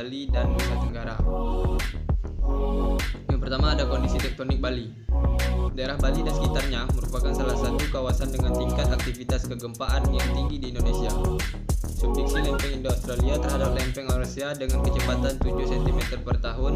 Bali dan Nusa Tenggara. Yang pertama ada kondisi tektonik Bali. Daerah Bali dan sekitarnya merupakan salah satu kawasan dengan tingkat aktivitas kegempaan yang tinggi di Indonesia. Subduksi lempeng Indo-Australia terhadap lempeng Eurasia dengan kecepatan 7 cm per tahun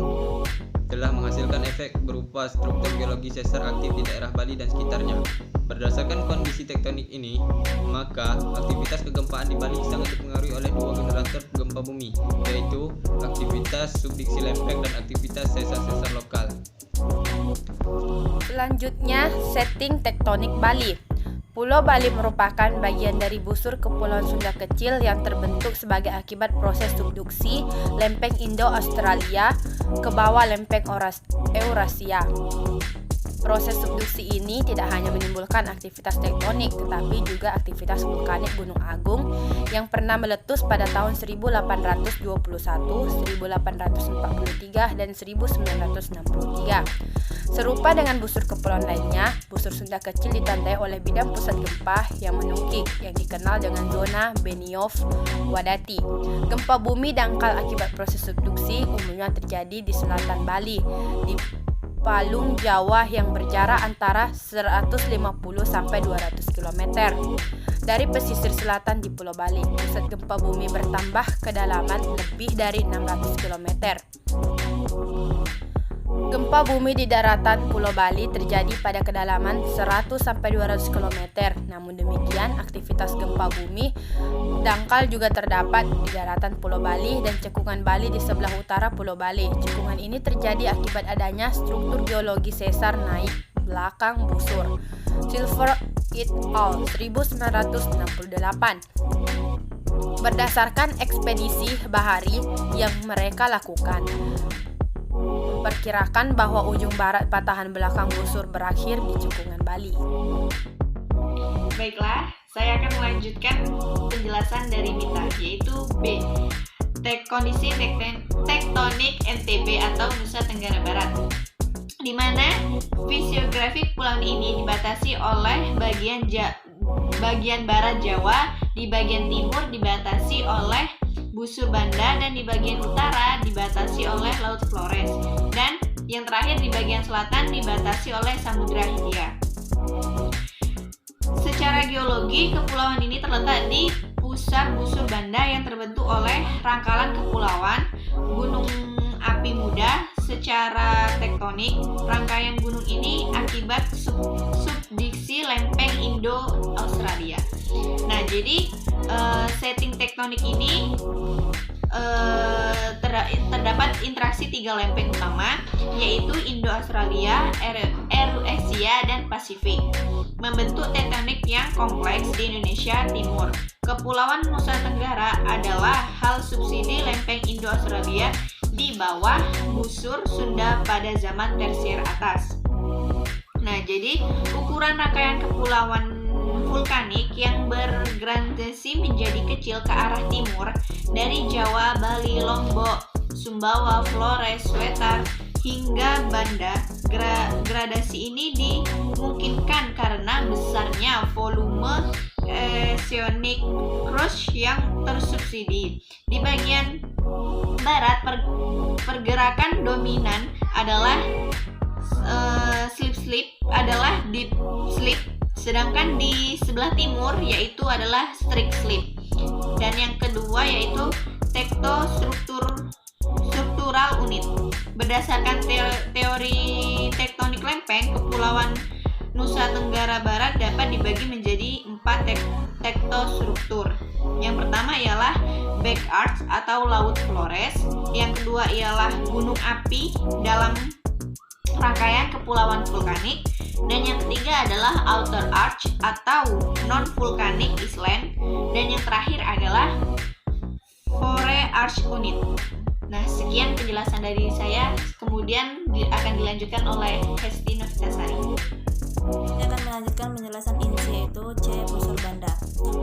telah menghasilkan efek berupa struktur geologi sesar aktif di daerah Bali dan sekitarnya. Berdasarkan kondisi tektonik ini, maka aktivitas kegempaan di Bali sangat dipengaruhi oleh dua generator gempa bumi, yaitu aktivitas subduksi lempeng dan aktivitas sesar-sesar lokal. Selanjutnya, setting tektonik Bali. Pulau Bali merupakan bagian dari busur Kepulauan Sunda Kecil yang terbentuk sebagai akibat proses subduksi lempeng Indo-Australia ke bawah lempeng Eurasia. Proses subduksi ini tidak hanya menimbulkan aktivitas tektonik, tetapi juga aktivitas vulkanik Gunung Agung yang pernah meletus pada tahun 1821, 1843, dan 1963. Serupa dengan busur kepulauan lainnya, busur Sunda Kecil ditandai oleh bidang pusat gempa yang menukik yang dikenal dengan zona Benioff-Wadati. Gempa bumi dangkal akibat proses subduksi umumnya terjadi di selatan Bali, di palung Jawa yang berjarak antara 150 sampai 200 km. Dari pesisir selatan di Pulau Bali, pusat gempa bumi bertambah kedalaman lebih dari 600 km. Gempa bumi di daratan Pulau Bali terjadi pada kedalaman 100 sampai 200 km. Namun demikian, aktivitas gempa bumi dangkal juga terdapat di daratan Pulau Bali dan cekungan Bali di sebelah utara Pulau Bali. Cekungan ini terjadi akibat adanya struktur geologi sesar naik belakang busur. Silver et al. 1968. Berdasarkan ekspedisi bahari yang mereka lakukan, memperkirakan bahwa ujung barat patahan belakang busur berakhir di cekungan Bali. Baiklah, saya akan melanjutkan penjelasan dari Mita, yaitu B. Kondisi tektonik NTB atau Nusa Tenggara Barat, di mana fisiografi kepulauan ini dibatasi oleh bagian barat Jawa, di bagian timur dibatasi oleh busur Banda, dan di bagian utara dibatasi oleh Laut Flores, dan yang terakhir di bagian selatan dibatasi oleh Samudra Hindia. Secara geologi, kepulauan ini terletak di pusar busur Banda yang terbentuk oleh rangkalan kepulauan gunung api muda. Secara tektonik, rangkaian gunung ini akibat subduksi lempeng Indo-Australia. Nah, jadi setting tektonik ini terdapat interaksi tiga lempeng utama, yaitu Indo-Australia, Eurasia, dan Pasifik, membentuk tektonik yang kompleks di Indonesia Timur. Kepulauan Nusa Tenggara adalah hal subsidi lempeng Indo-Australia di bawah busur Sunda pada zaman tersier atas. Nah, jadi ukuran rangkaian kepulauan vulkanik yang bergradasi menjadi kecil ke arah timur dari Jawa, Bali, Lombok, Sumbawa, Flores, Wetar, hingga Banda. Gradasi ini dimungkinkan karena besarnya volume oceanic crust yang tersubsidi. Di bagian barat, pergerakan dominan adalah slip adalah deep slip, sedangkan di sebelah timur yaitu adalah strict slip. Dan yang kedua yaitu struktural unit. Berdasarkan teori tektonik lempeng, kepulauan Nusa Tenggara Barat dapat dibagi menjadi 4 tektostruktur. Yang pertama ialah back arch atau Laut Flores, yang kedua ialah gunung api dalam rangkaian kepulauan vulkanik, dan yang ketiga adalah outer arch atau non-vulkanik island, dan yang terakhir adalah fore arch unit. Nah, sekian penjelasan dari saya, kemudian akan dilanjutkan oleh Hesti Novitasari. Saya akan melanjutkan penjelasan inti, yaitu C. Busur Banda.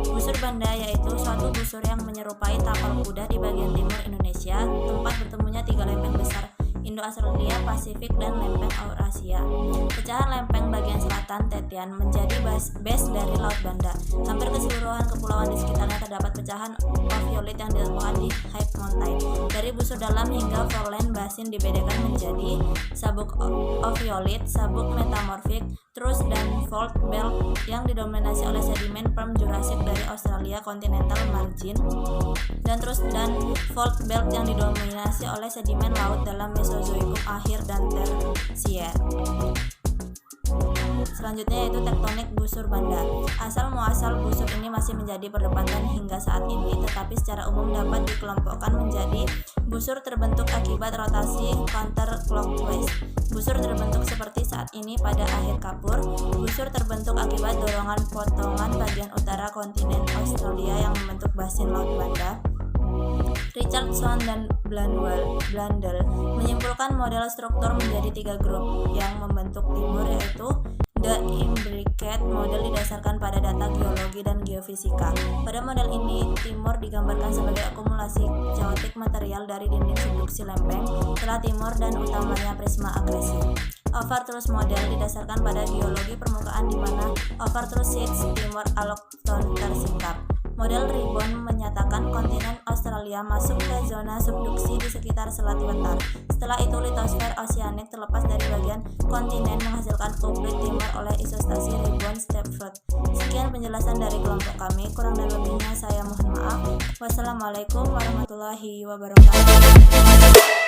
Busur Banda yaitu suatu busur yang menyerupai tapal kuda di bagian timur Indonesia, tempat bertemunya tiga lempeng besar Indo-Australia, Pasifik, dan lempeng Eurasia. Pecahan lempeng bagian selatan Tetian menjadi base dari Laut Banda. Hampir keseluruhan kepulauan di sekitarnya terdapat pecahan oviolit yang ditemukan di High Mountain. Dari busur dalam hingga Foreland Basin dibedakan menjadi sabuk oviolit, sabuk metamorfik, Truss dan Fault Belt yang didominasi oleh sedimen Perm Jurassic dari Australia Continental Margin, dan Truss dan Fault Belt yang didominasi oleh sedimen laut dalam Mesozoikum akhir dan Tersier. Selanjutnya yaitu tektonik busur Banda. Asal muasal busur ini masih menjadi perdebatan hingga saat ini, tetapi secara umum dapat dikelompokkan menjadi busur terbentuk akibat rotasi counterclockwise, busur terbentuk seperti saat ini pada akhir kapur, busur terbentuk akibat dorongan potongan bagian utara kontinen Australia yang membentuk basin Laut Banda. Richardson dan Blandel menyimpulkan model struktur menjadi 3 grup yang membentuk timur, yaitu The Imbricate model didasarkan pada data geologi dan geofisika. Pada model ini, timur digambarkan sebagai akumulasi chaotic material dari dinding subduksi lempeng, setelah timur dan utamanya prisma akresi. Overthrust model didasarkan pada geologi permukaan di mana overthrust sheets timur allochthon tersingkap. Model Ribbon menyatakan kontinen Australia masuk ke zona subduksi di sekitar Selat Wetar. Setelah itu litosfer oceanic terlepas dari bagian kontinen menghasilkan ublit timur oleh isostasi Ribbon-Stepford. Sekian penjelasan dari kelompok kami, kurang dan lebihnya saya mohon maaf. Wassalamualaikum warahmatullahi wabarakatuh.